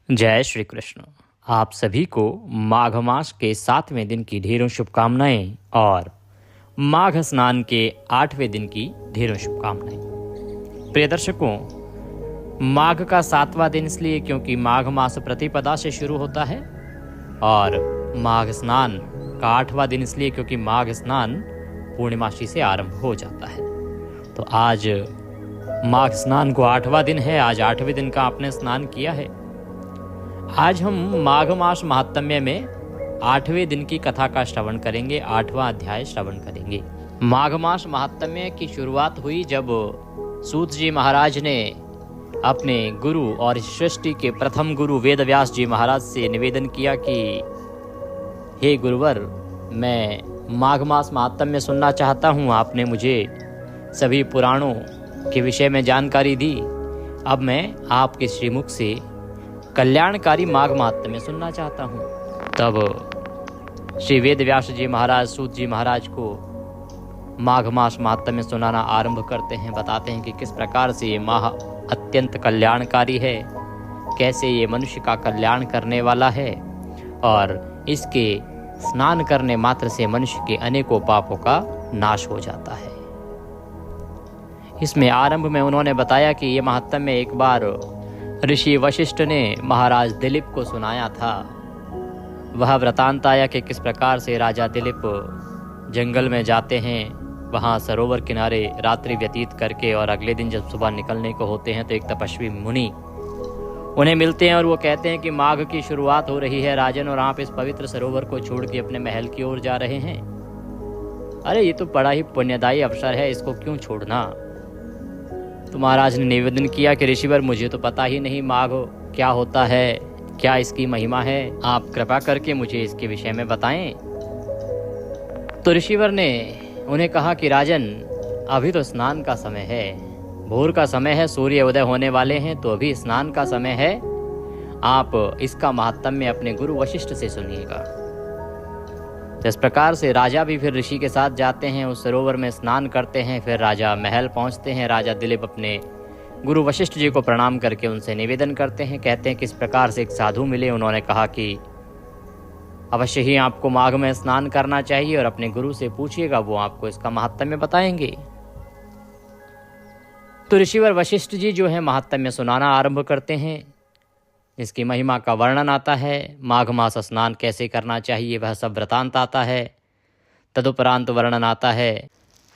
जय श्री कृष्ण। आप सभी को माघ मास के 7वें दिन की ढेरों शुभकामनाएं और माघ स्नान के 8वें दिन की ढेरों शुभकामनाएं। प्रिय दर्शकों, माघ का 7वां दिन इसलिए क्योंकि माघ मास प्रतिपदा से शुरू होता है और माघ स्नान का 8वां दिन इसलिए क्योंकि माघ स्नान पूर्णिमाशी से आरंभ हो जाता है। तो आज माघ स्नान को 8वां दिन है। आज 8वें दिन का आपने स्नान किया है। आज हम माघ मास महात्म्य में 8वें दिन की कथा का श्रवण करेंगे, 8वां अध्याय श्रवण करेंगे। माघ मास महात्म्य की शुरुआत हुई जब सूत जी महाराज ने अपने गुरु और सृष्टि के प्रथम गुरु वेद व्यास जी महाराज से निवेदन किया कि हे गुरुवर, मैं माघ मास महात्म्य सुनना चाहता हूँ। आपने मुझे सभी पुराणों के विषय में जानकारी दी, अब मैं आपके श्रीमुख से कल्याणकारी माघ महात्म्य सुनना चाहता हूँ। तब श्री वेद व्यास जी महाराज सूत जी महाराज को माघ मास महात्म्य सुनाना आरंभ करते हैं। बताते हैं कि किस प्रकार से ये माह अत्यंत कल्याणकारी है, कैसे ये मनुष्य का कल्याण करने वाला है और इसके स्नान करने मात्र से मनुष्य के अनेकों पापों का नाश हो जाता है। इसमें आरंभ में उन्होंने बताया कि ये महात्म्य एक बार ऋषि वशिष्ठ ने महाराज दिलीप को सुनाया था। वह वृतांत आया कि किस प्रकार से राजा दिलीप जंगल में जाते हैं, वहाँ सरोवर किनारे रात्रि व्यतीत करके और अगले दिन जब सुबह निकलने को होते हैं तो एक तपस्वी मुनि उन्हें मिलते हैं और वो कहते हैं कि माघ की शुरुआत हो रही है राजन, और आप इस पवित्र सरोवर को छोड़ के अपने महल की ओर जा रहे हैं। अरे ये तो बड़ा ही पुण्यदायी अवसर है, इसको क्यों छोड़ना। तो महाराज ने निवेदन किया कि ऋषिवर, मुझे तो पता ही नहीं माघ क्या होता है, क्या इसकी महिमा है, आप कृपा करके मुझे इसके विषय में बताएं। तो ऋषिवर ने उन्हें कहा कि राजन, अभी तो स्नान का समय है, भोर का समय है, सूर्य उदय होने वाले हैं, तो अभी स्नान का समय है। आप इसका महात्म्य अपने गुरु वशिष्ठ से सुनिएगा। इस प्रकार से राजा भी फिर ऋषि के साथ जाते हैं, उस सरोवर में स्नान करते हैं। फिर राजा महल पहुंचते हैं। राजा दिलीप अपने गुरु वशिष्ठ जी को प्रणाम करके उनसे निवेदन करते हैं, कहते हैं किस प्रकार से एक साधु मिले। उन्होंने कहा कि अवश्य ही आपको माघ में स्नान करना चाहिए और अपने गुरु से पूछिएगा, वो आपको इसका महात्म्य बताएंगे। तो ऋषिवर वशिष्ठ जी जो है महात्म्य सुनाना आरंभ करते हैं। इसकी महिमा का वर्णन आता है, माघ मास स्नान कैसे करना चाहिए वह सब वृतांत आता है। तदुपरांत वर्णन आता है।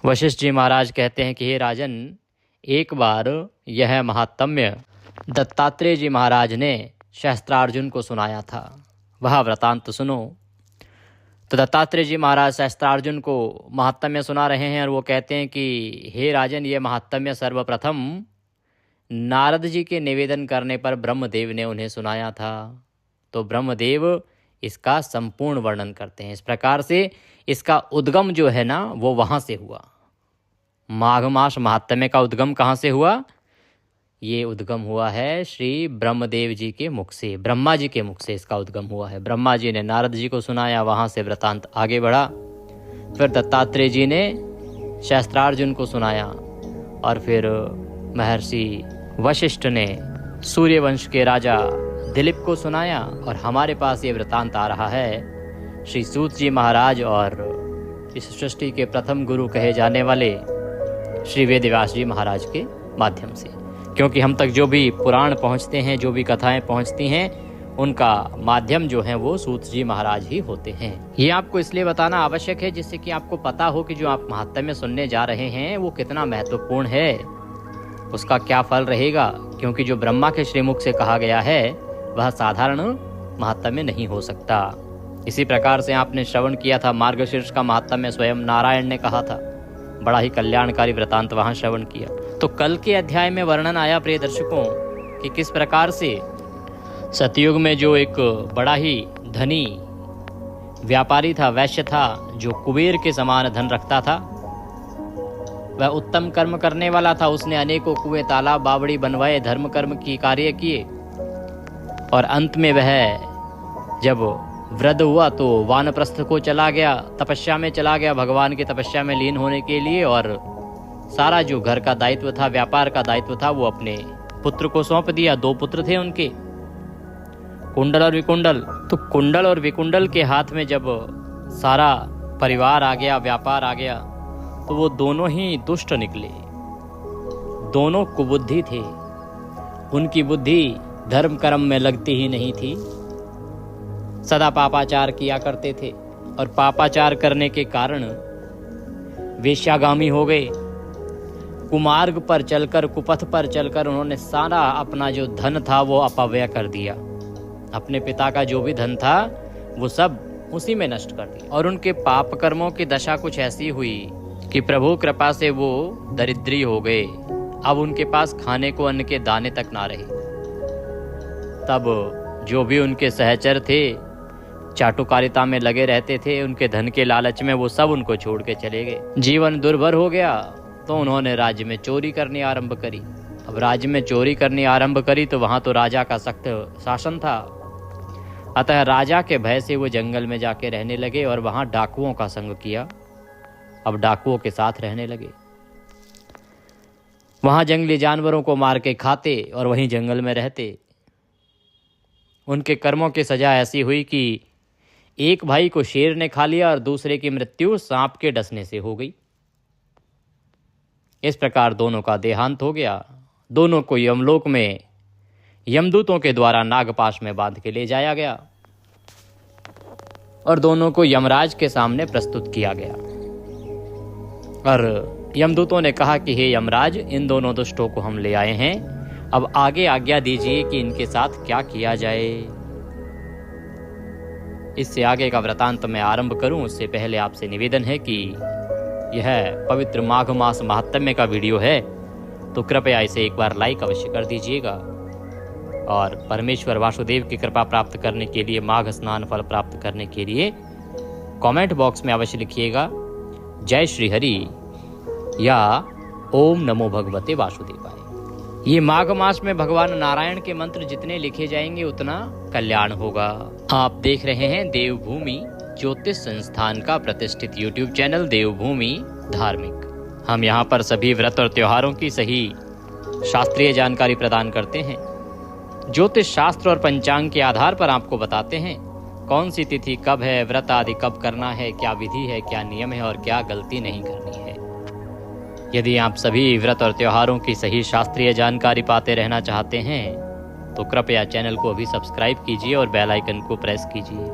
वशिष्ठ जी महाराज कहते हैं कि हे राजन, एक बार यह महात्म्य दत्तात्रेय जी महाराज ने सहस्त्रार्जुन को सुनाया था, वह वृतांत सुनो। तो दत्तात्रेय जी महाराज सहस्त्रार्जुन को महात्म्य सुना रहे हैं और वो कहते हैं कि हे राजन, ये महात्म्य सर्वप्रथम नारद जी के निवेदन करने पर ब्रह्मदेव ने उन्हें सुनाया था। तो ब्रह्मदेव इसका संपूर्ण वर्णन करते हैं। इस प्रकार से इसका उद्गम जो है ना, वो वहाँ से हुआ। माघ मास महात्म्य का उद्गम कहाँ से हुआ? ये उद्गम हुआ है श्री ब्रह्मदेव जी के मुख से, ब्रह्मा जी के मुख से इसका उद्गम हुआ है। ब्रह्मा जी ने नारद जी को सुनाया, वहाँ से वृतांत आगे बढ़ा। फिर दत्तात्रेय जी ने सहस्त्रार्जुन को सुनाया और फिर महर्षि वशिष्ठ ने सूर्यवंश के राजा दिलीप को सुनाया। और हमारे पास ये वृतांत आ रहा है श्री सूत जी महाराज और इस सृष्टि के प्रथम गुरु कहे जाने वाले श्री वेद व्यास जी महाराज के माध्यम से। क्योंकि हम तक जो भी पुराण पहुँचते हैं, जो भी कथाएं पहुँचती हैं, उनका माध्यम जो है वो सूत जी महाराज ही होते हैं। ये आपको इसलिए बताना आवश्यक है जिससे कि आपको पता हो कि जो आप महात्म्य सुनने जा रहे हैं वो कितना महत्वपूर्ण है, उसका क्या फल रहेगा। क्योंकि जो ब्रह्मा के श्रीमुख से कहा गया है वह साधारण महात्म्य नहीं हो सकता। इसी प्रकार से आपने श्रवण किया था मार्गशीर्ष का महात्म्य स्वयं नारायण ने कहा था, बड़ा ही कल्याणकारी वृतांत वहाँ श्रवण किया। तो कल के अध्याय में वर्णन आया प्रिय दर्शकों कि किस प्रकार से सतयुग में जो एक बड़ा ही धनी व्यापारी था, वैश्य था, जो कुबेर के समान धन रखता था, वह उत्तम कर्म करने वाला था। उसने अनेकों कुएं, तालाब, बावड़ी बनवाए, धर्म कर्म की कार्य किए और अंत में वह जब वृद्ध हुआ तो वानप्रस्थ को चला गया, तपस्या में चला गया, भगवान की तपस्या में लीन होने के लिए। और सारा जो घर का दायित्व था, व्यापार का दायित्व था, वो अपने पुत्र को सौंप दिया। 2 पुत्र थे उनके। कुंडल और विकुंडल। तो कुंडल और विकुंडल के हाथ में जब सारा परिवार आ गया, व्यापार आ गया, तो वो दोनों ही दुष्ट निकले, दोनों कुबुद्धि थे। उनकी बुद्धि धर्म कर्म में लगती ही नहीं थी, सदा पापाचार किया करते थे और पापाचार करने के कारण वेश्यागामी हो गए। कुमार्ग पर चलकर, कुपथ पर चलकर उन्होंने सारा अपना जो धन था वो अपव्यय कर दिया। अपने पिता का जो भी धन था वो सब उसी में नष्ट कर दिया। और उनके पाप कर्मों की दशा कुछ ऐसी हुई कि प्रभु कृपा से वो दरिद्री हो गए। अब उनके पास खाने को अन्न के दाने तक ना रहे। तब जो भी उनके सहचर थे, चाटुकारिता में लगे रहते थे, उनके धन के लालच में वो सब उनको छोड़ के चले गए। जीवन दुर्भर हो गया तो उन्होंने राज्य में चोरी करनी आरंभ करी। अब राज्य में चोरी करनी आरंभ करी तो वहां तो राजा का सख्त शासन था। अतः राजा के भय से वो जंगल में जाके रहने लगे और वहां डाकुओं का संग किया। अब डाकुओं के साथ रहने लगे, वहां जंगली जानवरों को मार के खाते और वहीं जंगल में रहते। उनके कर्मों की सजा ऐसी हुई कि एक भाई को शेर ने खा लिया और दूसरे की मृत्यु सांप के डसने से हो गई। इस प्रकार दोनों का देहांत हो गया। दोनों को यमलोक में यमदूतों के द्वारा नागपाश में बांध के ले जाया गया और दोनों को यमराज के सामने प्रस्तुत किया गया। और यमदूतों ने कहा कि हे यमराज, इन दोनों दुष्टों को हम ले आए हैं, अब आगे आज्ञा दीजिए कि इनके साथ क्या किया जाए। इससे आगे का वृतांत मैं आरंभ करूं उससे पहले आपसे निवेदन है कि यह पवित्र माघ मास महात्म्य का वीडियो है तो कृपया इसे एक बार लाइक अवश्य कर दीजिएगा। और परमेश्वर वासुदेव की कृपा प्राप्त करने के लिए, माघ स्नान फल प्राप्त करने के लिए कमेंट बॉक्स में अवश्य लिखिएगा जय श्री हरि या ओम नमो भगवते वासुदेवाय। ये माघ मास में भगवान नारायण के मंत्र जितने लिखे जाएंगे उतना कल्याण होगा। आप देख रहे हैं देवभूमि ज्योतिष संस्थान का प्रतिष्ठित YouTube चैनल देवभूमि धार्मिक। हम यहाँ पर सभी व्रत और त्योहारों की सही शास्त्रीय जानकारी प्रदान करते हैं। ज्योतिष शास्त्र और पंचांग के आधार पर आपको बताते हैं कौन सी तिथि कब है, व्रत आदि कब करना है, क्या विधि है, क्या नियम है और क्या गलती नहीं करनी है। यदि आप सभी व्रत और त्योहारों की सही शास्त्रीय जानकारी पाते रहना चाहते हैं तो कृपया चैनल को अभी सब्सक्राइब कीजिए और बेल आइकन को प्रेस कीजिए।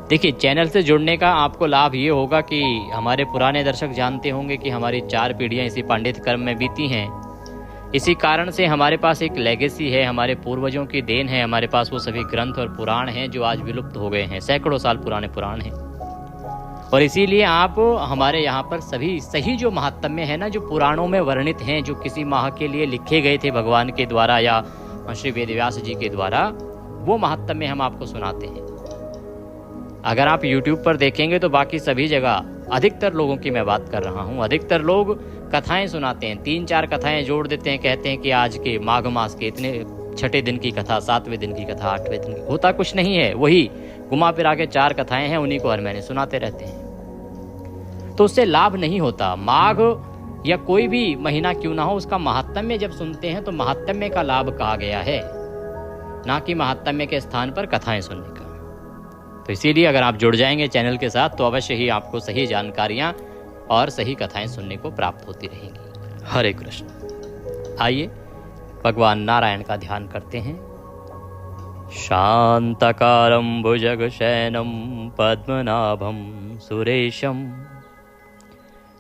देखिए, चैनल से जुड़ने का आपको लाभ ये होगा कि हमारे पुराने दर्शक जानते होंगे कि हमारी 4 पीढ़ियां इसी पांडित कर्म में बीती हैं। इसी कारण से हमारे पास एक लेगेसी है, हमारे पूर्वजों की देन है। हमारे पास वो सभी ग्रंथ और पुराण हैं जो आज विलुप्त हो गए हैं, सैकड़ों साल पुराने पुराण हैं। और इसीलिए आप हमारे यहाँ पर सभी सही जो महात्म्य है ना, जो पुराणों में वर्णित हैं, जो किसी माह के लिए लिखे गए थे भगवान के द्वारा या श्री वेदव्यास जी के द्वारा, वो महात्म्य हम आपको सुनाते हैं। अगर आप YouTube पर देखेंगे तो बाकी सभी जगह अधिकतर लोगों की मैं बात कर रहा हूँ, अधिकतर लोग कथाएं सुनाते हैं, 3-4 कथाएं जोड़ देते हैं, कहते हैं कि आज के माघ मास के इतने 6ठे दिन की कथा, 7वें दिन की कथा, 8वें दिन की। होता कुछ नहीं है, वही घुमा फिरा के 4 कथाएं हैं, उन्हीं को हर महीने सुनाते रहते हैं। तो उससे लाभ नहीं होता। माघ या कोई भी महीना क्यों ना हो, उसका महात्म्य जब सुनते हैं तो महात्म्य का लाभ कहा गया है, ना कि महात्म्य के स्थान पर कथाएं सुनने का। तो इसीलिए अगर आप जुड़ जाएंगे चैनल के साथ तो अवश्य ही आपको सही जानकारियां और सही कथाएं सुनने को प्राप्त होती रहेंगी। हरे कृष्ण। आइए भगवान नारायण का ध्यान करते हैं। शांतकारं भुजगशयनं पद्मनाभं सुरेशं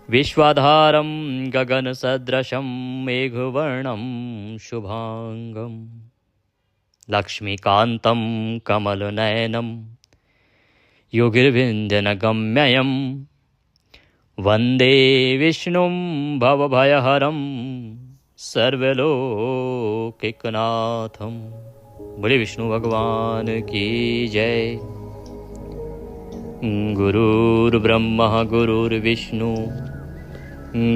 विश्वाधारं गगनसदृशं मेघवर्णं शुभांगं लक्ष्मीकान्तं कमलनयनं योगिर्विन्दनगम्यं वन्दे विष्णुं भवभयहरं सर्वलोकैकनाथं। बोले विष्णु भगवान की जय। गुरुर्ब्रह्मा गुरुर्विष्णु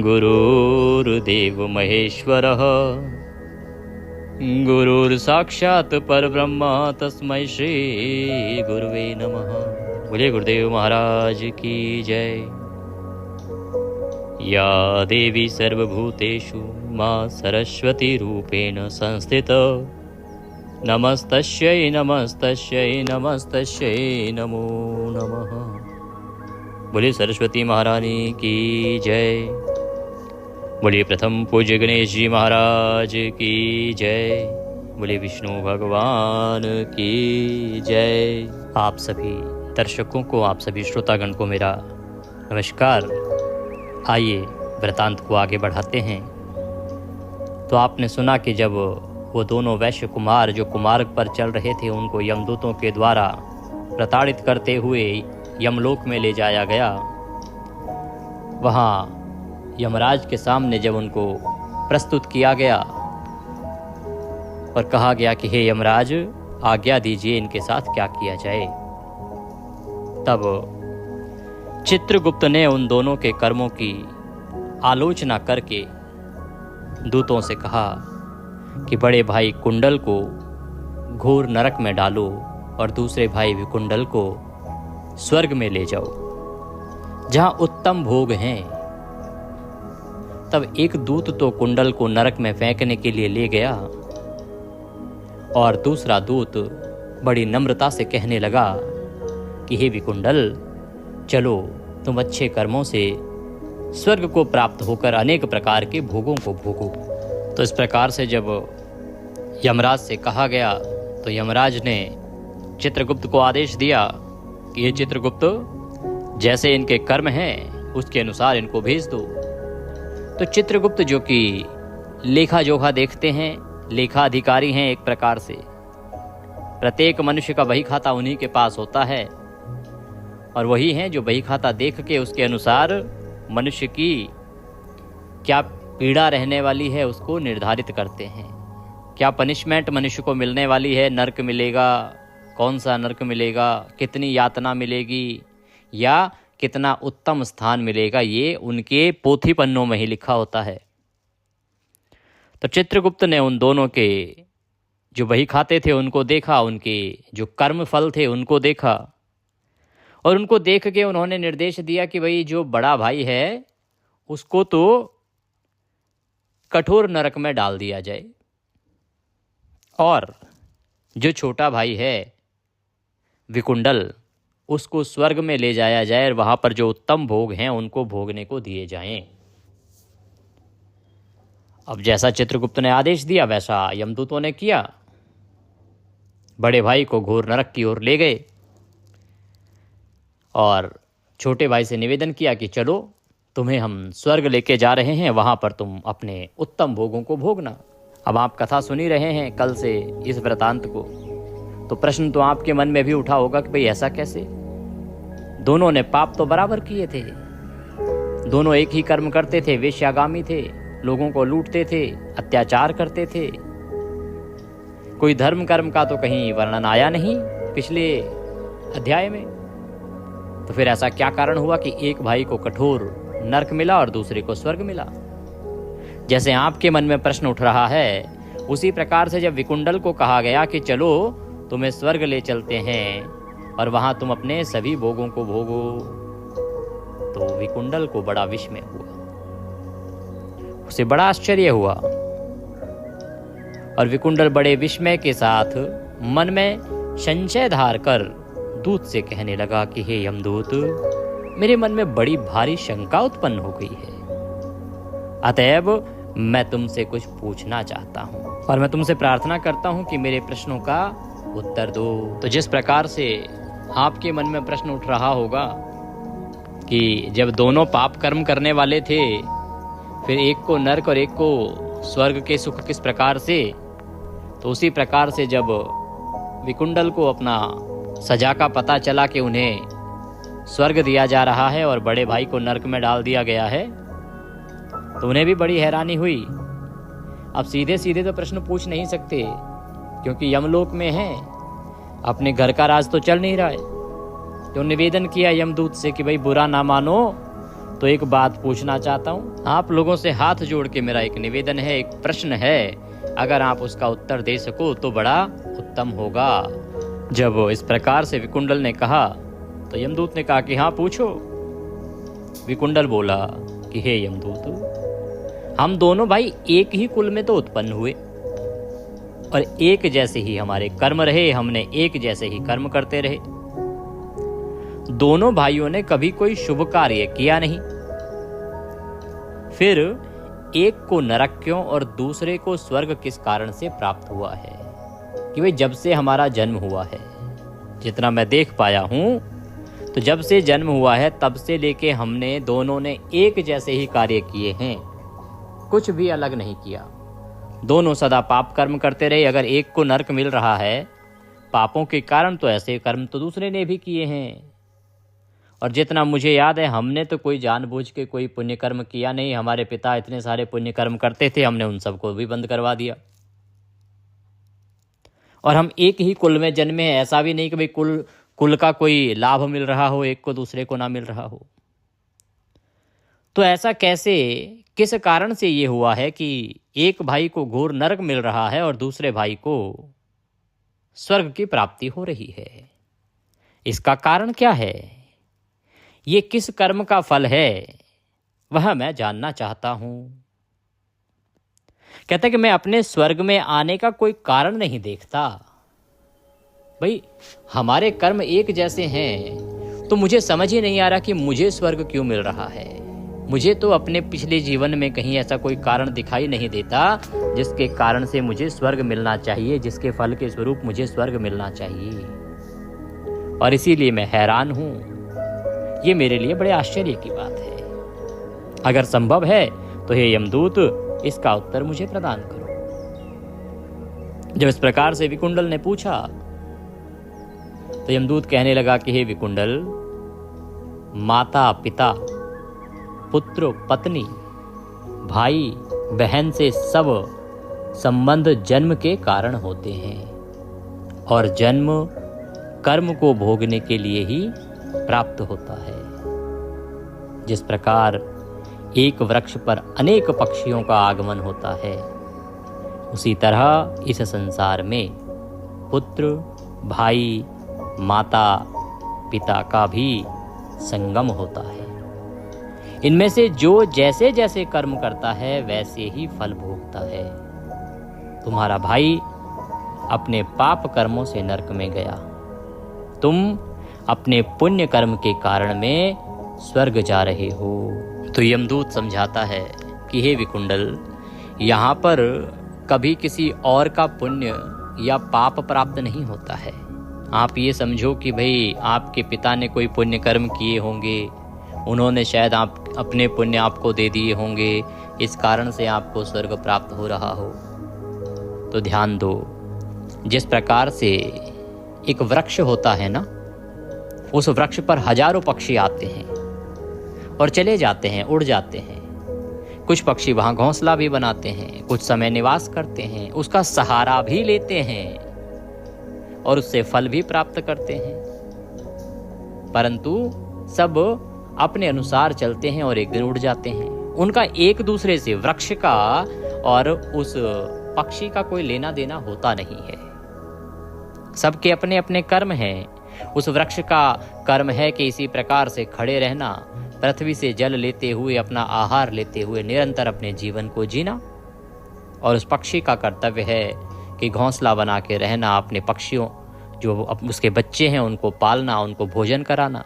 गुरुर्देव महेश्वरः गुरुर्साक्षात् परब्रह्म तस्मै श्री गुरुवे नमः। बोले गुरुदेव महाराज की जय। या देवी सर्वभूतेषु मां सरस्वती रूपेण संस्थिता नमस्तस्यै नमस्तस्यै नमस्तस्यै नमो नमः। बोलिए सरस्वती महारानी की जय। बोलिए प्रथम पूज्य गणेश जी महाराज की जय। बोलिए विष्णु भगवान की जय। आप सभी दर्शकों को, आप सभी श्रोतागण को मेरा नमस्कार। आइए वृतांत को आगे बढ़ाते हैं। तो आपने सुना कि जब वो दोनों वैश्य कुमार जो कुमार्ग पर चल रहे थे, उनको यमदूतों के द्वारा प्रताड़ित करते हुए यमलोक में ले जाया गया। वहाँ यमराज के सामने जब उनको प्रस्तुत किया गया और कहा गया कि हे यमराज, आज्ञा दीजिए इनके साथ क्या किया जाए, तब चित्रगुप्त ने उन दोनों के कर्मों की आलोचना करके दूतों से कहा कि बड़े भाई कुंडल को घोर नरक में डालो और दूसरे भाई विकुंडल को स्वर्ग में ले जाओ, जहां उत्तम भोग हैं। तब एक दूत तो कुंडल को नरक में फेंकने के लिए ले गया और दूसरा दूत बड़ी नम्रता से कहने लगा कि हे विकुंडल, चलो तुम अच्छे कर्मों से स्वर्ग को प्राप्त होकर अनेक प्रकार के भोगों को भोगो। तो इस प्रकार से जब यमराज से कहा गया तो यमराज ने चित्रगुप्त को आदेश दिया कि ये चित्रगुप्त, जैसे इनके कर्म हैं उसके अनुसार इनको भेज दो। तो चित्रगुप्त जो कि लेखा जोखा देखते हैं, लेखा अधिकारी हैं एक प्रकार से, प्रत्येक मनुष्य का बही खाता उन्हीं के पास होता है और वही हैं जो बही खाता देख के उसके अनुसार मनुष्य की क्या पीड़ा रहने वाली है उसको निर्धारित करते हैं। क्या पनिशमेंट मनुष्य को मिलने वाली है, नर्क मिलेगा, कौन सा नर्क मिलेगा, कितनी यातना मिलेगी या कितना उत्तम स्थान मिलेगा, ये उनके पोथी पन्नों में ही लिखा होता है। तो चित्रगुप्त ने उन दोनों के जो बही खाते थे उनको देखा, उनके जो कर्म फल थे उनको देखा और उनको देख के उन्होंने निर्देश दिया कि भाई जो बड़ा भाई है उसको तो कठोर नरक में डाल दिया जाए और जो छोटा भाई है विकुंडल, उसको स्वर्ग में ले जाया जाए और वहां पर जो उत्तम भोग हैं उनको भोगने को दिए जाएं। अब जैसा चित्रगुप्त ने आदेश दिया वैसा यमदूतों ने किया। बड़े भाई को घोर नरक की ओर ले गए और छोटे भाई से निवेदन किया कि चलो तुम्हें हम स्वर्ग लेके जा रहे हैं, वहां पर तुम अपने उत्तम भोगों को भोगना। अब आप कथा सुनी रहे हैं कल से इस वृतांत को, तो प्रश्न तो आपके मन में भी उठा होगा कि भाई ऐसा कैसे? दोनों ने पाप तो बराबर किए थे, दोनों एक ही कर्म करते थे, वेश्यागामी थे, लोगों को लूटते थे, अत्याचार करते थे। कोई धर्म कर्म का तो कहीं वर्णन आया नहीं पिछले अध्याय में। तो फिर ऐसा क्या कारण हुआ कि एक भाई को कठोर नरक मिला और दूसरे को स्वर्ग मिला? जैसे आपके मन में प्रश्न उठ रहा है, उसी प्रकार से जब विकुंडल को कहा गया कि चलो तुम्हें स्वर्ग ले चलते हैं और वहां तुम अपने सभी भोगों को भोगो, तो विकुंडल को बड़ा विस्मय हुआ, उसे बड़ा आश्चर्य हुआ और विकुंडल बड़े विस्मय के साथ मन में संशय धार कर दूत से कहने लगा कि हे यमदूत, मेरे मन में बड़ी भारी शंका उत्पन्न हो गई है, अतएव मैं तुमसे कुछ पूछना चाहता हूं और मैं तुमसे प्रार्थना करता हूं कि मेरे प्रश्नों का उत्तर दो। तो जिस प्रकार से आपके मन में प्रश्न उठ रहा होगा कि जब दोनों पाप कर्म करने वाले थे, फिर एक को नरक और एक को स्वर्ग के सुख किस प्रकार से, तो उसी प्रकार से जब विकुंडल को अपना सजा का पता चला कि उन्हें स्वर्ग दिया जा रहा है और बड़े भाई को नरक में डाल दिया गया है, तो उन्हें भी बड़ी हैरानी हुई। अब सीधे सीधे तो प्रश्न पूछ नहीं सकते क्योंकि यमलोक में हैं, अपने घर का राज तो चल नहीं रहा है। तो निवेदन किया यमदूत से कि भाई बुरा ना मानो तो एक बात पूछना चाहता हूँ, आप लोगों से हाथ जोड़ के मेरा एक निवेदन है, एक प्रश्न है, अगर आप उसका उत्तर दे सको तो बड़ा उत्तम होगा। जब इस प्रकार से विकुंडल ने कहा तो यमदूत ने कहा कि हाँ पूछो। विकुंडल बोला कि हे यमदूत, हम दोनों भाई एक ही कुल में तो उत्पन्न हुए, और एक जैसे ही हमारे कर्म रहे, हमने एक जैसे ही कर्म करते रहे। दोनों भाइयों ने कभी कोई शुभ कार्य किया नहीं। फिर एक को नरक क्यों और दूसरे को स्वर्ग किस कारण से प्राप्त हुआ है? कि भाई जब से हमारा जन्म हुआ है, जितना मैं देख पाया हूं, तो जब से जन्म हुआ है तब से लेके हमने दोनों ने एक जैसे ही कार्य किए हैं, कुछ भी अलग नहीं किया। दोनों सदा पाप कर्म करते रहे। अगर एक को नरक मिल रहा है पापों के कारण, तो ऐसे कर्म तो दूसरे ने भी किए हैं। और जितना मुझे याद है, हमने तो कोई जानबूझ के कोई पुण्य कर्म किया नहीं। हमारे पिता इतने सारे पुण्य कर्म करते थे, हमने उन सबको भी बंद करवा दिया। और हम एक ही कुल में जन्मे हैं, ऐसा भी नहीं कि भाई कुल का कोई लाभ मिल रहा हो, एक को दूसरे को ना मिल रहा हो। तो ऐसा कैसे, किस कारण से ये हुआ है कि एक भाई को घोर नरक मिल रहा है और दूसरे भाई को स्वर्ग की प्राप्ति हो रही है? इसका कारण क्या है? ये किस कर्म का फल है, वह मैं जानना चाहता हूं। कहता है कि मैं अपने स्वर्ग में आने का कोई कारण नहीं देखता। भाई हमारे कर्म एक जैसे हैं, तो मुझे समझ ही नहीं आ रहा कि मुझे स्वर्ग क्यों मिल रहा है। मुझे तो अपने पिछले जीवन में कहीं ऐसा कोई कारण दिखाई नहीं देता जिसके कारण से मुझे स्वर्ग मिलना चाहिए, जिसके फल के स्वरूप मुझे स्वर्ग मिलना चाहिए। और इसीलिए मैं हैरान हूं। ये मेरे लिए बड़े आश्चर्य की बात है। अगर संभव है तो हे यमदूत, इसका उत्तर मुझे प्रदान करो। जब इस प्रकार से विकुंडल ने पूछा, तो यमदूत कहने लगा कि हे विकुंडल, माता पिता, पुत्र पत्नी, भाई बहन से सब संबंध जन्म के कारण होते हैं, और जन्म कर्म को भोगने के लिए ही प्राप्त होता है। जिस प्रकार एक वृक्ष पर अनेक पक्षियों का आगमन होता है, उसी तरह इस संसार में पुत्र, भाई, माता, पिता का भी संगम होता है। इनमें से जो जैसे जैसे कर्म करता है वैसे ही फल भोगता है। तुम्हारा भाई अपने पाप कर्मों से नरक में गया, तुम अपने पुण्य कर्म के कारण में स्वर्ग जा रहे हो। तो यमदूत समझाता है कि हे विकुंडल, यहाँ पर कभी किसी और का पुण्य या पाप प्राप्त नहीं होता है। आप ये समझो कि भाई आपके पिता ने कोई पुण्य कर्म किए होंगे, उन्होंने शायद आप अपने पुण्य आपको दे दिए होंगे, इस कारण से आपको स्वर्ग प्राप्त हो रहा हो। तो ध्यान दो, जिस प्रकार से एक वृक्ष होता है ना, उस वृक्ष पर हजारों पक्षी आते हैं और चले जाते हैं, उड़ जाते हैं। कुछ पक्षी वहां घोंसला भी बनाते हैं, कुछ समय निवास करते हैं, उसका सहारा भी लेते हैं और उससे फल भी प्राप्त करते हैं, परंतु सब अपने अनुसार चलते हैं और एक दिन उड़ जाते हैं। उनका एक दूसरे से, वृक्ष का और उस पक्षी का कोई लेना देना होता नहीं है। सबके अपने अपने कर्म हैं। उस वृक्ष का कर्म है कि इसी प्रकार से खड़े रहना, पृथ्वी से जल लेते हुए, अपना आहार लेते हुए निरंतर अपने जीवन को जीना। और उस पक्षी का कर्तव्य है कि घोंसला बना के रहना, अपने पक्षियों जो उसके बच्चे हैं उनको पालना, उनको भोजन कराना,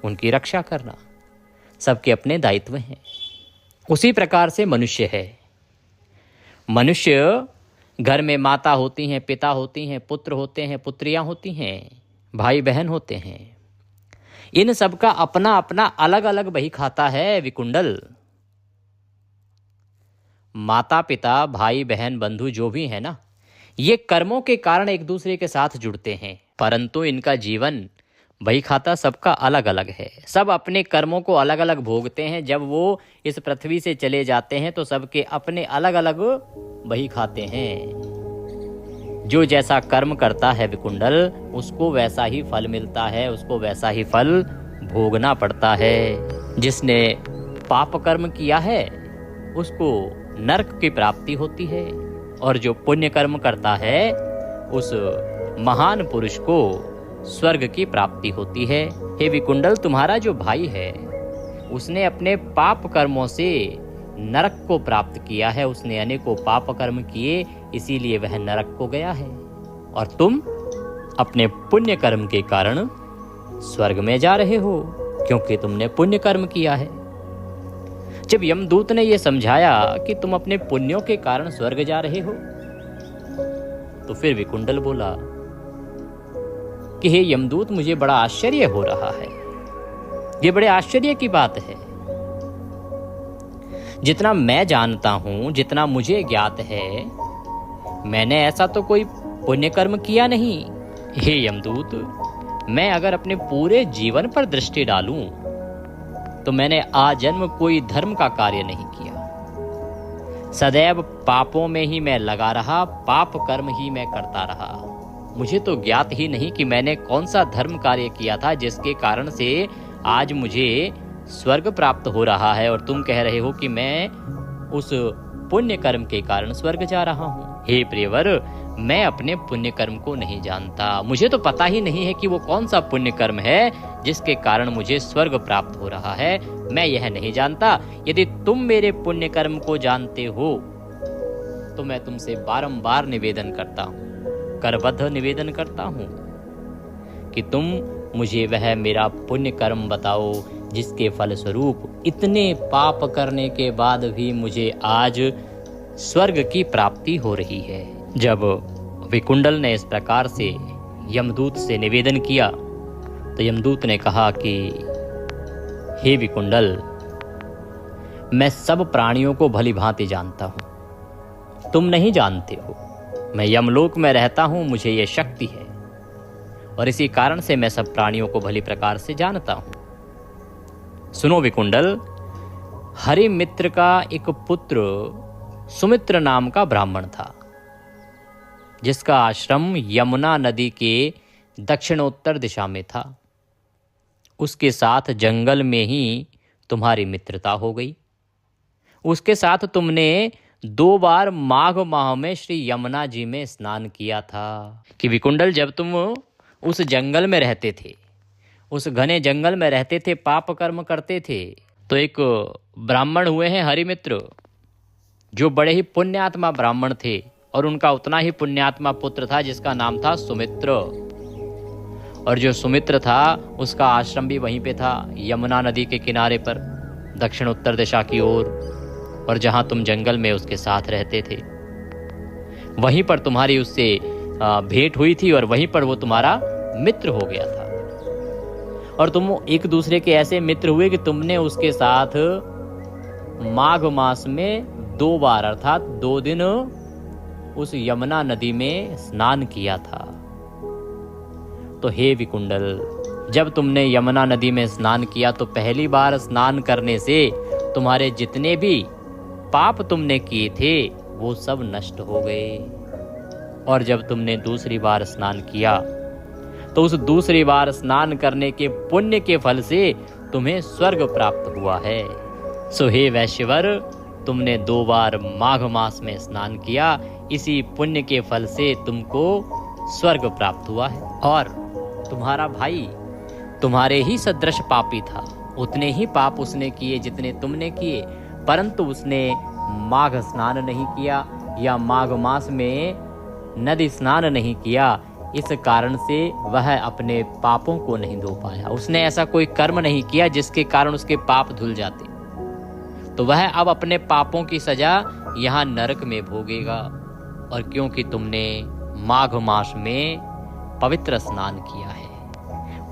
उनकी रक्षा करना, सबके अपने दायित्व हैं। उसी प्रकार से मनुष्य है। मनुष्य घर में माता होती हैं, पिता होती हैं, पुत्र होते हैं, पुत्रियां होती हैं, भाई बहन होते हैं। इन सब का अपना अपना अलग अलग बही खाता है विकुंडल। माता पिता, भाई बहन, बंधु जो भी है ना, ये कर्मों के कारण एक दूसरे के साथ जुड़ते हैं, परंतु इनका जीवन बही खाता सबका अलग अलग है। सब अपने कर्मों को अलग अलग भोगते हैं। जब वो इस पृथ्वी से चले जाते हैं तो सबके अपने अलग अलग बही खाते हैं। जो जैसा कर्म करता है विकुंडल, उसको वैसा ही फल मिलता है, उसको वैसा ही फल भोगना पड़ता है। जिसने पाप कर्म किया है उसको नरक की प्राप्ति होती है, और जो पुण्य कर्म करता है उस महान पुरुष को स्वर्ग की प्राप्ति होती है। हे विकुंडल, तुम्हारा जो भाई है उसने अपने पाप कर्मों से नरक को प्राप्त किया है। उसने अनेकों पाप कर्म किए, इसीलिए वह नरक को गया है, और तुम अपने पुण्य कर्म के कारण स्वर्ग में जा रहे हो, क्योंकि तुमने पुण्य कर्म किया है। जब यमदूत ने यह समझाया कि तुम अपने पुण्यों के कारण स्वर्ग जा रहे हो, तो फिर विकुंडल बोला कि हे यमदूत, मुझे बड़ा आश्चर्य हो रहा है। ये बड़े आश्चर्य की बात है। जितना मैं जानता हूं, जितना मुझे ज्ञात है, मैंने ऐसा तो कोई पुण्य कर्म किया नहीं। हे यमदूत, मैं अगर अपने पूरे जीवन पर दृष्टि डालूं तो मैंने आजन्म कोई धर्म का कार्य नहीं किया। सदैव पापों में ही मैं लगा रहा, पाप कर्म ही मैं करता रहा। मुझे तो ज्ञात ही नहीं कि मैंने कौन सा धर्म कार्य किया था जिसके कारण से आज मुझे स्वर्ग प्राप्त हो रहा है, और तुम कह रहे हो कि मैं उस पुण्य कर्म के कारण स्वर्ग जा रहा हूं। हे प्रियवर, मैं अपने पुण्य कर्म को नहीं जानता। मुझे तो पता ही नहीं है कि वो कौन सा पुण्य कर्म है जिसके कारण मुझे स्वर्ग प्राप्त हो रहा है। मैं यह नहीं जानता। यदि तुम मेरे पुण्य कर्म को जानते हो तो मैं तुमसे बारंबार निवेदन करता हूँ, करबद्ध निवेदन करता हूँ कि तुम मुझे वह मेरा पुण्य कर्म बताओ जिसके फलस्वरूप इतने पाप करने के बाद भी मुझे आज स्वर्ग की प्राप्ति हो रही है। जब विकुंडल ने इस प्रकार से यमदूत से निवेदन किया तो यमदूत ने कहा कि हे विकुंडल, मैं सब प्राणियों को भली भांति जानता हूं, तुम नहीं जानते हो। मैं यमलोक में रहता हूं, मुझे यह शक्ति है, और इसी कारण से मैं सब प्राणियों को भली प्रकार से जानता हूं। सुनो विकुंडल, हरिमित्र का एक पुत्र सुमित्र नाम का ब्राह्मण था, जिसका आश्रम यमुना नदी के दक्षिणोत्तर दिशा में था। उसके साथ जंगल में ही तुम्हारी मित्रता हो गई। उसके साथ तुमने 2 बार माघ माह में श्री यमुना जी में स्नान किया था। कि विकुंडल, जब तुम उस जंगल में रहते थे, उस घने जंगल में रहते थे, पाप कर्म करते थे, तो एक ब्राह्मण हुए हैं हरिमित्र, जो बड़े ही पुण्यात्मा ब्राह्मण थे, और उनका उतना ही पुण्यात्मा पुत्र था जिसका नाम था सुमित्र। और जो सुमित्र था उसका आश्रम भी वहीं पे था, यमुना नदी के किनारे पर दक्षिण उत्तर दिशा की ओर। और जहां तुम जंगल में उसके साथ रहते थे, वहीं पर तुम्हारी उससे भेंट हुई थी, और वहीं पर वो तुम्हारा मित्र हो गया था। और तुम एक दूसरे के ऐसे मित्र हुए कि तुमने उसके साथ माघ मास में 2 बार अर्थात 2 दिन उस यमुना नदी में स्नान किया था। तो हे विकुंडल, जब तुमने यमुना नदी में स्नान किया तो पहली बार स्नान करने से तुम्हारे जितने भी पाप तुमने किए थे वो सब नष्ट हो गए। और जब तुमने दूसरी बार स्नान किया तो उस दूसरी बार स्नान करने के पुण्य के फल से तुम्हें स्वर्ग प्राप्त हुआ है। सो हे वैश्यवर, तुमने 2 बार माघ मास में स्नान किया, इसी पुण्य के फल से तुमको स्वर्ग प्राप्त हुआ है। और तुम्हारा भाई तुम्हारे ही सदृश पापी था, उतने ही पाप उसने किए जितने तुमने किए, परंतु उसने माघ स्नान नहीं किया या माघ मास में नदी स्नान नहीं किया। इस कारण से वह अपने पापों को नहीं धो पाया। उसने ऐसा कोई कर्म नहीं किया जिसके कारण उसके पाप धुल जाते, तो वह अब अपने पापों की सजा यहाँ नरक में भोगेगा। और क्योंकि तुमने माघ मास में पवित्र स्नान किया है,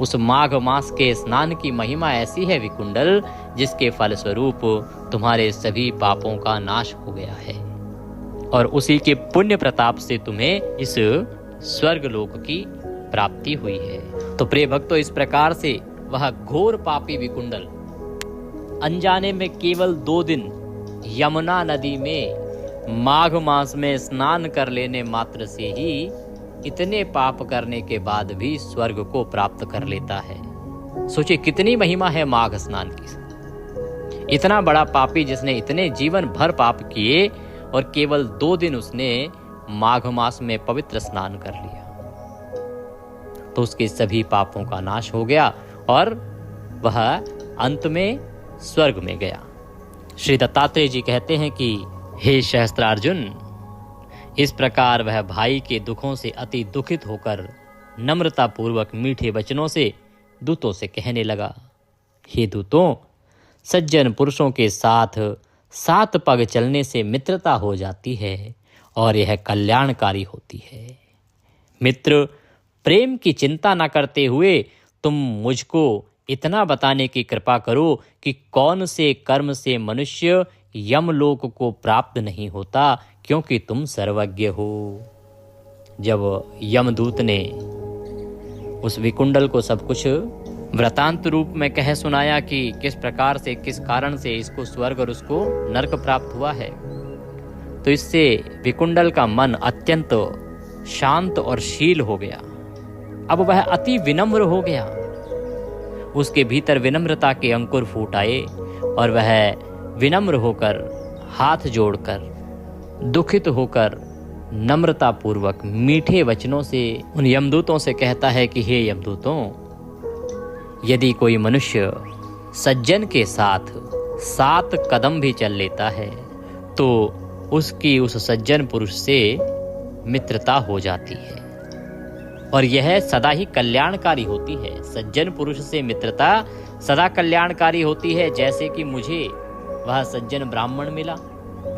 उस माघ मास के स्नान की महिमा ऐसी है विकुंडल, जिसके फलस्वरूप तुम्हारे सभी पापों का नाश हो गया है, और उसी के पुण्य प्रताप से तुम्हें इस स्वर्ग लोक की प्राप्ति हुई है। तो प्रिय भक्तों, इस प्रकार से वह घोर पापी विकुंडल अनजाने में केवल 2 दिन यमुना नदी में माघ मास में स्नान कर लेने मात्र से ही इतने पाप करने के बाद भी स्वर्ग को प्राप्त कर लेता है। सोचिए कितनी महिमा है माघ स्नान की। इतना बड़ा पापी जिसने इतने जीवन भर पाप किए और केवल 2 दिन उसने माघ मास में पवित्र स्नान कर लिया, तो उसके सभी पापों का नाश हो गया और वह अंत में स्वर्ग में गया। श्री दत्तात्रेय जी कहते हैं कि हे सहस्त्रार्जुन, इस प्रकार वह भाई के दुखों से अति दुखित होकर नम्रतापूर्वक मीठे वचनों से दूतों से कहने लगा, हे दूतों, सज्जन पुरुषों के साथ 7 पग चलने से मित्रता हो जाती है और यह कल्याणकारी होती है। मित्र, प्रेम की चिंता न करते हुए तुम मुझको इतना बताने की कृपा करो कि कौन से कर्म से मनुष्य यमलोक को प्राप्त नहीं होता, क्योंकि तुम सर्वज्ञ हो। जब यमदूत ने उस विकुंडल को सब कुछ वृतांत रूप में कह सुनाया कि किस प्रकार से, किस कारण से इसको स्वर्ग और उसको नरक प्राप्त हुआ है, तो इससे विकुंडल का मन अत्यंत शांत और शील हो गया। अब वह अति विनम्र हो गया। उसके भीतर विनम्रता के अंकुर फूट आए और वह विनम्र होकर, हाथ जोड़कर, दुखित होकर, नम्रता पूर्वक मीठे वचनों से उन यमदूतों से कहता है कि हे यमदूतों, यदि कोई मनुष्य सज्जन के साथ 7 कदम भी चल लेता है तो उसकी उस सज्जन पुरुष से मित्रता हो जाती है और यह सदा ही कल्याणकारी होती है। सज्जन पुरुष से मित्रता सदा कल्याणकारी होती है। जैसे कि मुझे वह सज्जन ब्राह्मण मिला,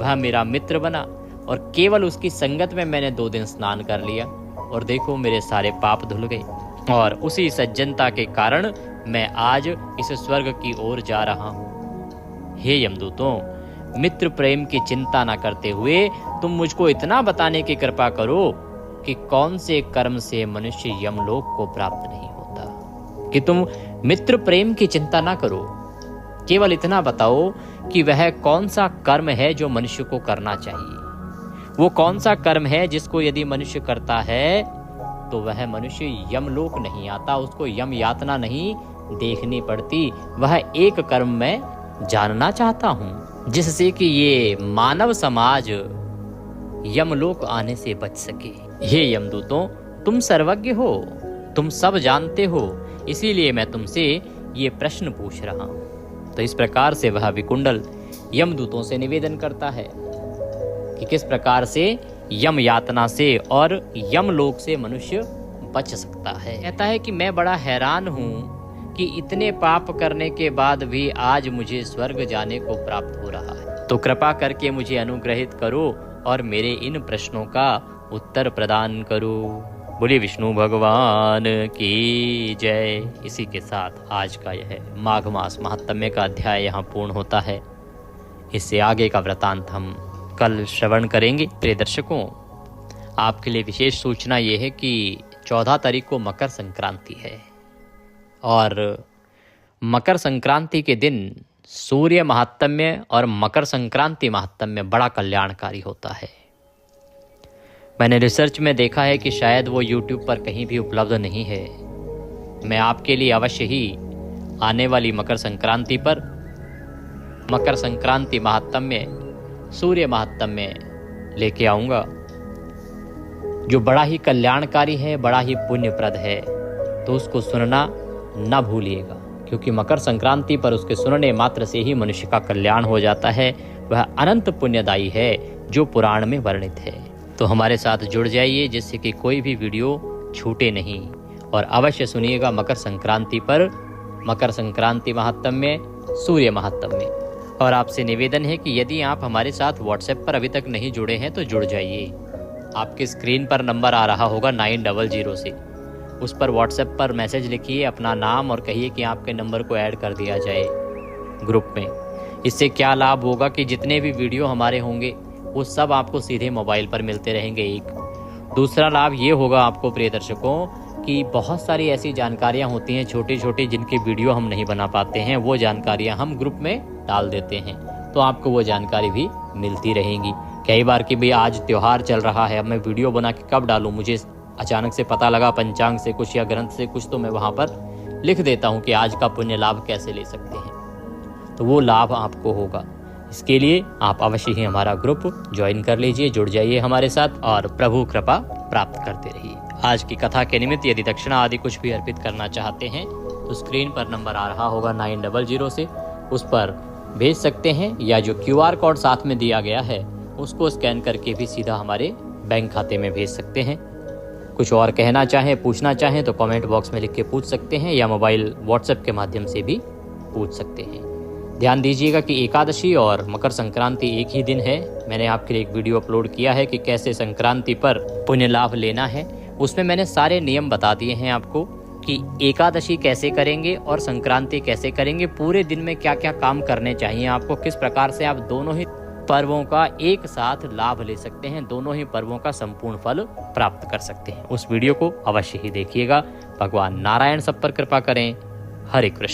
वह मेरा मित्र बना और केवल उसकी संगत में मैंने 2 दिन स्नान कर लिया और देखो मेरे सारे पाप धुल गए, और उसी सज्जनता के कारण मैं आज इस स्वर्ग की ओर जा रहा हूँ। हे यमदूतों, मित्र प्रेम की चिंता न करते हुए तुम मुझको इतना बताने की कृपा करो कि कौन से कर्म से मनुष्य यमलोक को प्राप्त नहीं होता। कि तुम मित्र प्रेम की चिंता ना करो, केवल इतना बताओ कि वह कौन सा कर्म है जो मनुष्य को करना चाहिए। वो कौन सा कर्म है जिसको यदि मनुष्य करता है तो वह मनुष्य यमलोक नहीं आता, उसको यम यातना नहीं देखनी पड़ती। वह एक कर्म मैं जानना चाहता हूँ जिससे कि ये मानव समाज यमलोक आने से बच सके। हे यमदूतों, तुम सर्वज्ञ हो, तुम सब जानते हो, इसीलिए मैं तुमसे ये प्रश्न पूछ रहा हूँ। तो इस प्रकार से वह विकुंडल यमदूतों से निवेदन करता है कि किस प्रकार से यम यातना से और यमलोक से मनुष्य बच सकता है। कहता है कि मैं बड़ा हैरान हूँ कि इतने पाप करने के बाद भी आज मुझे स्वर्ग जाने को प्राप्त हो रहा है, तो कृपा करके मुझे अनुग्रहित करो और मेरे इन प्रश्नों का उत्तर प्रदान करो। बोले विष्णु भगवान की जय। इसी के साथ आज का यह माघ मास महात्म्य का अध्याय यहाँ पूर्ण होता है। इससे आगे का वृतांत हम कल श्रवण करेंगे। प्रिय दर्शकों, आपके लिए विशेष सूचना यह है कि 14 तारीख को मकर संक्रांति है और मकर संक्रांति के दिन सूर्य महात्म्य और मकर संक्रांति महात्म्य बड़ा कल्याणकारी होता है। मैंने रिसर्च में देखा है कि शायद वो YouTube पर कहीं भी उपलब्ध नहीं है। मैं आपके लिए अवश्य ही आने वाली मकर संक्रांति पर मकर संक्रांति महात्म्य, सूर्य महात्म्य लेके आऊँगा, जो बड़ा ही कल्याणकारी है, बड़ा ही पुण्यप्रद है। तो उसको सुनना न भूलिएगा, क्योंकि मकर संक्रांति पर उसके सुनने मात्र से ही मनुष्य का कल्याण हो जाता है। वह अनंत पुण्यदायी है जो पुराण में वर्णित है। तो हमारे साथ जुड़ जाइए जिससे कि कोई भी वीडियो छूटे नहीं, और अवश्य सुनिएगा मकर संक्रांति पर मकर संक्रांति महात्म्य, सूर्य महात्म्य। और आपसे निवेदन है कि यदि आप हमारे साथ व्हाट्सएप पर अभी तक नहीं जुड़े हैं तो जुड़ जाइए। आपके स्क्रीन पर नंबर आ रहा होगा 900 से, उस पर व्हाट्सएप पर मैसेज लिखिए अपना नाम और कहिए कि आपके नंबर को ऐड कर दिया जाए ग्रुप में। इससे क्या लाभ होगा कि जितने भी वीडियो हमारे होंगे वो सब आपको सीधे मोबाइल पर मिलते रहेंगे। एक दूसरा लाभ ये होगा आपको प्रिय दर्शकों कि बहुत सारी ऐसी जानकारियां होती हैं छोटी छोटी जिनकी वीडियो हम नहीं बना पाते हैं, वो जानकारियां हम ग्रुप में डाल देते हैं, तो आपको वो जानकारी भी मिलती रहेंगी। कई बार कि भाई आज त्यौहार चल रहा है, अब मैं वीडियो बना के कब डालूँ, मुझे अचानक से पता लगा पंचांग से कुछ या ग्रंथ से कुछ, तो मैं वहाँ पर लिख देता हूँ कि आज का पुण्य लाभ कैसे ले सकते हैं, तो वो लाभ आपको होगा। इसके लिए आप अवश्य ही हमारा ग्रुप ज्वाइन कर लीजिए, जुड़ जाइए हमारे साथ और प्रभु कृपा प्राप्त करते रहिए। आज की कथा के निमित्त यदि दक्षिणा आदि कुछ भी अर्पित करना चाहते हैं तो स्क्रीन पर नंबर आ रहा होगा 900 से, उस पर भेज सकते हैं, या जो QR कोड साथ में दिया गया है उसको स्कैन करके भी सीधा हमारे बैंक खाते में भेज सकते हैं। कुछ और कहना चाहें, पूछना चाहें तो कमेंट बॉक्स में लिख के पूछ सकते हैं या मोबाइल व्हाट्सएप के माध्यम से भी पूछ सकते हैं। ध्यान दीजिएगा कि एकादशी और मकर संक्रांति एक ही दिन है। मैंने आपके लिए एक वीडियो अपलोड किया है कि कैसे संक्रांति पर पुण्य लाभ लेना है। उसमें मैंने सारे नियम बता दिए हैं आपको कि एकादशी कैसे करेंगे और संक्रांति कैसे करेंगे, पूरे दिन में क्या क्या काम करने चाहिए आपको, किस प्रकार से आप दोनों ही पर्वों का एक साथ लाभ ले सकते हैं, दोनों ही पर्वों का संपूर्ण फल प्राप्त कर सकते हैं। उस वीडियो को अवश्य ही देखिएगा। भगवान नारायण सब पर कृपा करें। हरे कृष्ण।